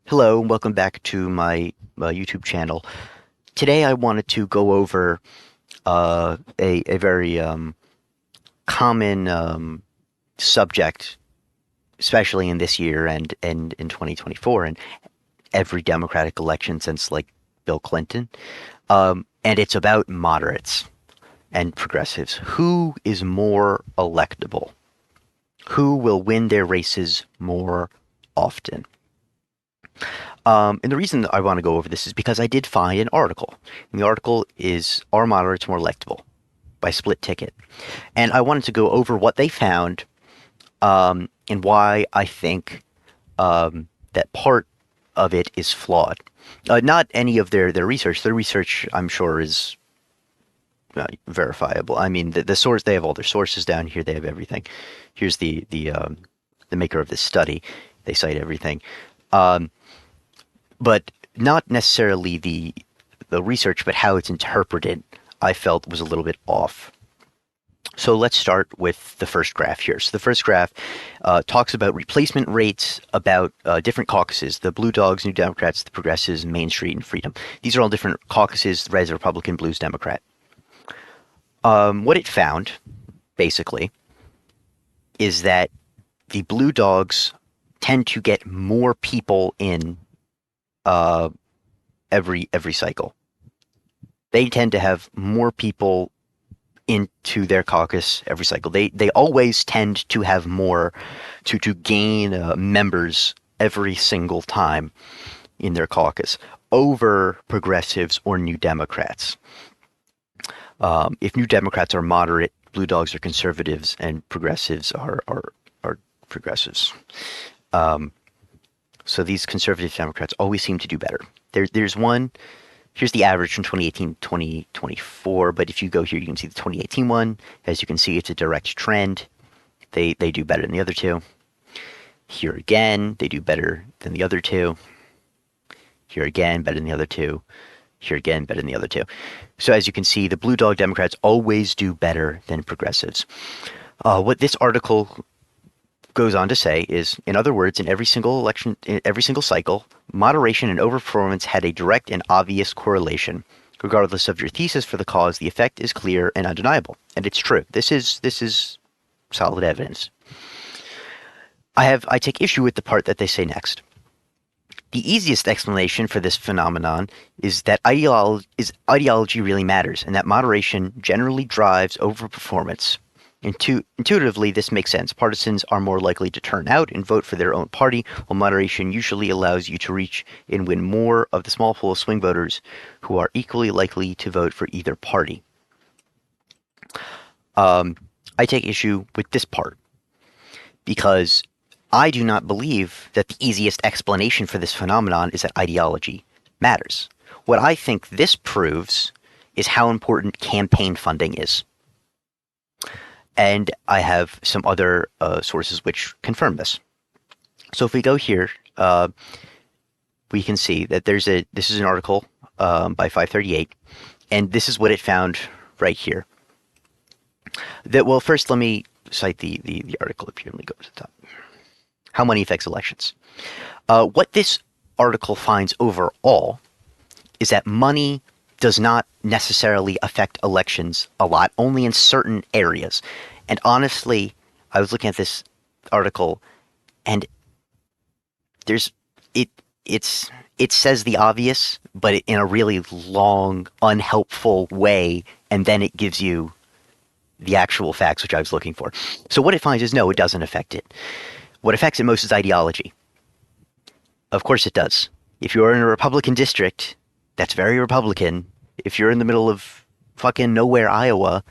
Hello, and welcome back to my YouTube channel. Today I wanted to go over a very common subject, especially in this year and in 2024 and every Democratic election since like Bill Clinton. And it's about moderates and progressives. Who is more electable? Who will win their races more often? And the reason I want to go over this is because I did find an article. And the article is Are Moderates More Electable by Split Ticket. And I wanted to go over what they found and why I think that part of it is flawed. Not any of their research. Their research, I'm sure, is verifiable. I mean, the source, they have all their sources down here. They have everything. Here's the maker of this study. They cite everything. But not necessarily the research, but how it's interpreted, I felt was a little bit off. So let's start with the first graph here. So the first graph talks about replacement rates, about different caucuses, the Blue Dogs, New Democrats, the Progressives, Main Street, and Freedom. These are all different caucuses, Red's Republican, Blue's Democrat. What it found, basically, is that the Blue Dogs tend to get more people in every cycle. They tend to have more people into their caucus every cycle. They always tend to have more to gain members every single time in their caucus over progressives or New Democrats. If New Democrats are moderate, Blue Dogs are conservatives, and progressives are progressives. So these conservative Democrats always seem to do better. There's one. Here's the average from 2018 to 2024. But if you go here, you can see the 2018 one. As you can see, it's a direct trend. They do better than the other two. Here again, they do better than the other two. Here again, better than the other two. Here again, better than the other two. So as you can see, the Blue Dog Democrats always do better than progressives. What this article goes on to say is, in other words, in every single election, in every single cycle, moderation and overperformance had a direct and obvious correlation. Regardless of your thesis for the cause, the effect is clear and undeniable, and it's true. This is solid evidence. I take issue with the part that they say next. The easiest explanation for this phenomenon is that ideology really matters, and that moderation generally drives overperformance. Intuitively, this makes sense. Partisans are more likely to turn out and vote for their own party, while moderation usually allows you to reach and win more of the small pool of swing voters who are equally likely to vote for either party. I take issue with this part because I do not believe that the easiest explanation for this phenomenon is that ideology matters. What I think this proves is how important campaign funding is. And I have some other sources which confirm this. So if we go here, we can see that this is an article by 538, and this is what it found right here. Well, first let me cite the article up here. Let me go to the top. How money affects elections. What this article finds overall is that money does not necessarily affect elections a lot, only in certain areas. And honestly, I was looking at this article, and it says the obvious, but in a really long, unhelpful way, and then it gives you the actual facts, which I was looking for. So what it finds is no, it doesn't affect it. What affects it most is ideology. Of course it does. If you're in a Republican district, that's very Republican. If you're in the middle of fucking nowhere, Iowa,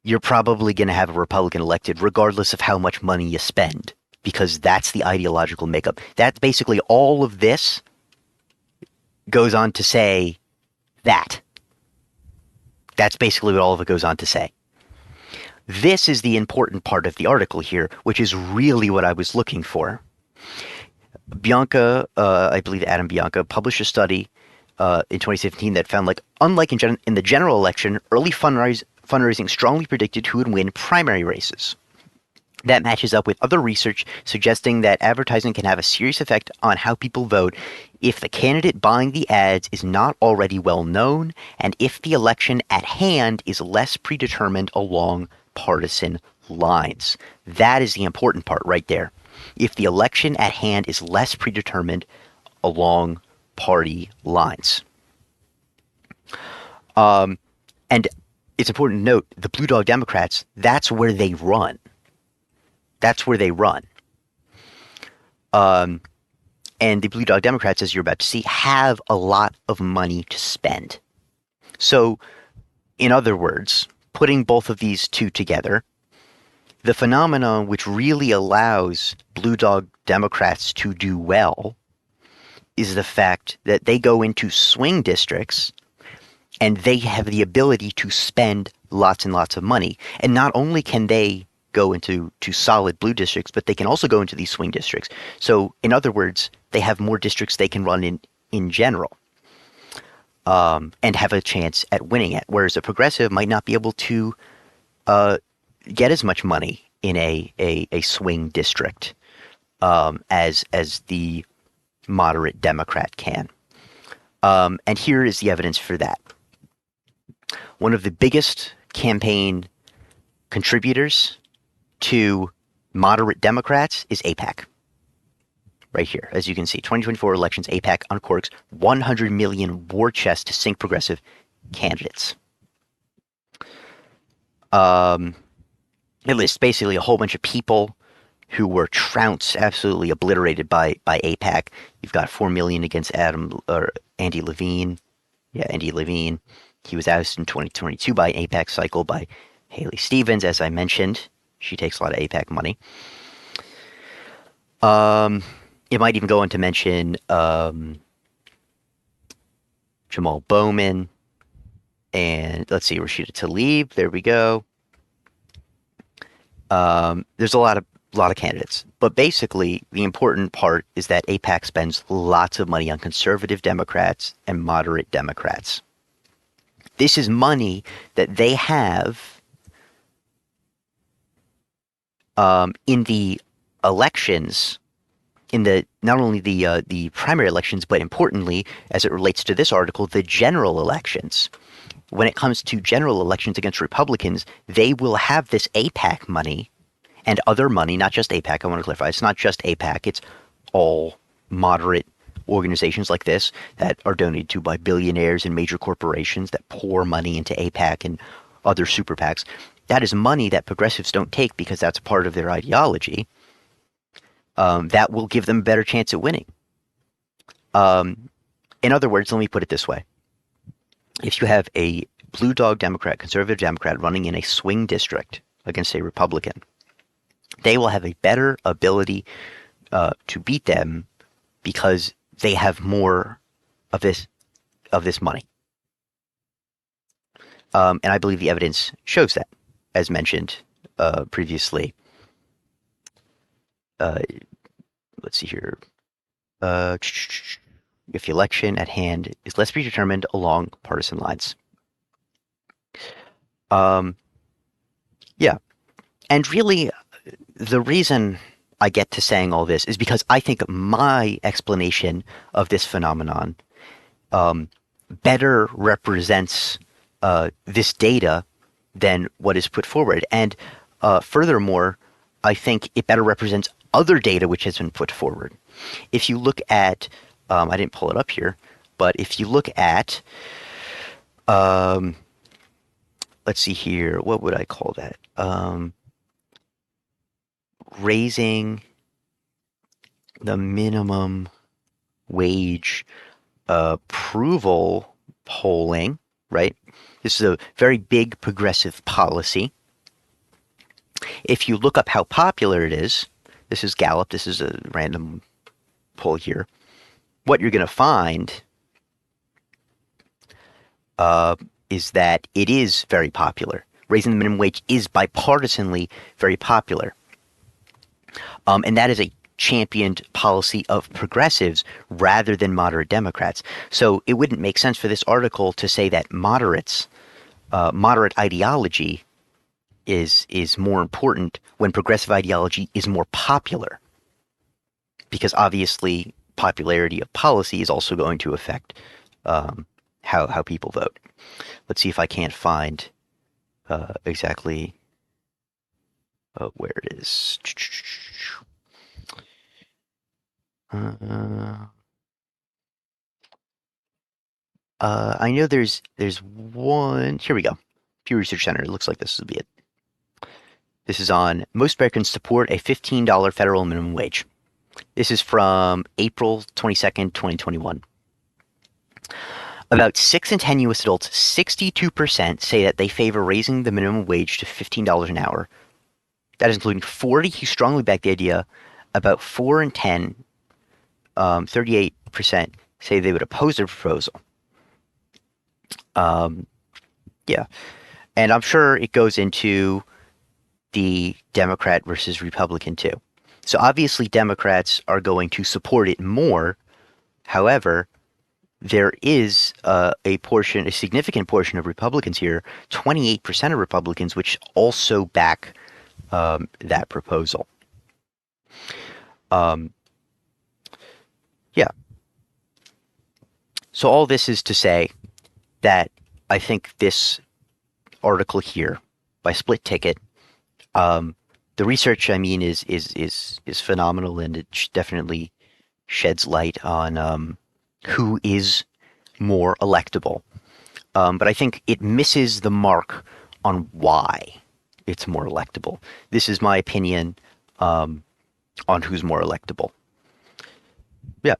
you're probably going to have a Republican elected regardless of how much money you spend, because that's the ideological makeup. That's basically all of this goes on to say that. That's basically what all of it goes on to say. This is the important part of the article here, which is really what I was looking for. Bianca, I believe Adam Bianca, published a study in 2017 that found, like, unlike in the general election, early fundraising strongly predicted who would win primary races. That matches up with other research suggesting that advertising can have a serious effect on how people vote if the candidate buying the ads is not already well known and if the election at hand is less predetermined along partisan lines. That is the important part right there. If the election at hand is less predetermined along party lines. And it's important to note the Blue Dog Democrats, that's where they run. That's where they run. And the Blue Dog Democrats, as you're about to see, have a lot of money to spend. So, in other words, putting both of these two together, the phenomenon which really allows Blue Dog Democrats to do well is the fact that they go into swing districts and they have the ability to spend lots and lots of money. And not only can they go into solid blue districts, but they can also go into these swing districts. So, in other words, they have more districts they can run in general, and have a chance at winning it. Whereas a progressive might not be able to get as much money in a swing district as the moderate Democrat can. And here is the evidence for that. One of the biggest campaign contributors to moderate Democrats is AIPAC. Right here, as you can see, 2024 elections, AIPAC uncorks 100 million war chest to sink progressive candidates. It lists basically a whole bunch of people who were trounced, absolutely obliterated by AIPAC. You've got 4 million against Andy Levine. Yeah, Andy Levine. He was ousted in 2022 by an AIPAC cycle by Haley Stevens, as I mentioned. She takes a lot of AIPAC money. It might even go on to mention Jamal Bowman and let's see, Rashida Tlaib. There we go. There's a lot of candidates, but basically the important part is that AIPAC spends lots of money on conservative Democrats and moderate Democrats. This is money that they have in the elections, in the not only the primary elections, but importantly, as it relates to this article, the general elections. When it comes to general elections against Republicans, they will have this AIPAC money and other money, not just AIPAC. I want to clarify, it's not just AIPAC, it's all moderate organizations like this that are donated to by billionaires and major corporations that pour money into AIPAC and other super PACs. That is money that progressives don't take because that's part of their ideology. That will give them a better chance at winning. In other words, let me put it this way. If you have a blue dog Democrat, conservative Democrat running in a swing district against a Republican, they will have a better ability to beat them because they have more of this money. And I believe the evidence shows that, as mentioned previously. Let's see here. If the election at hand is less predetermined along partisan lines. Yeah. And really, the reason I get to saying all this is because I think my explanation of this phenomenon better represents this data than what is put forward. And furthermore, I think it better represents other data which has been put forward. If you look at, I didn't pull it up here, but if you look at, let's see here, what would I call that? Raising the minimum wage approval polling, right? This is a very big progressive policy. If you look up how popular it is, this is Gallup, this is a random poll here, what you're going to find is that it is very popular. Raising the minimum wage is bipartisanly very popular. And that is a championed policy of progressives rather than moderate Democrats. So it wouldn't make sense for this article to say that moderate ideology is more important when progressive ideology is more popular, because obviously popularity of policy is also going to affect um, how people vote. Let's see if I can't find exactly where it is. Uh, I know there's one. Here we go. Pew Research Center. It looks like this will be it. This is on most Americans support a $15 federal minimum wage. This is from April 22nd, 2021. About 6 in 10 U.S. adults, 62% say that they favor raising the minimum wage to $15 an hour. That is including 40 who strongly back the idea. About 4 in 10, 38% say they would oppose the proposal. Um, yeah. And I'm sure it goes into the Democrat versus Republican too. So obviously Democrats are going to support it more. However, there is a significant portion of Republicans here, 28% of Republicans, which also back that proposal. Um, yeah. So all this is to say that I think this article here by Split Ticket, um, the research, I mean, is phenomenal, and it definitely sheds light on who is more electable. But I think it misses the mark on why it's more electable. This is my opinion on who's more electable. Yeah.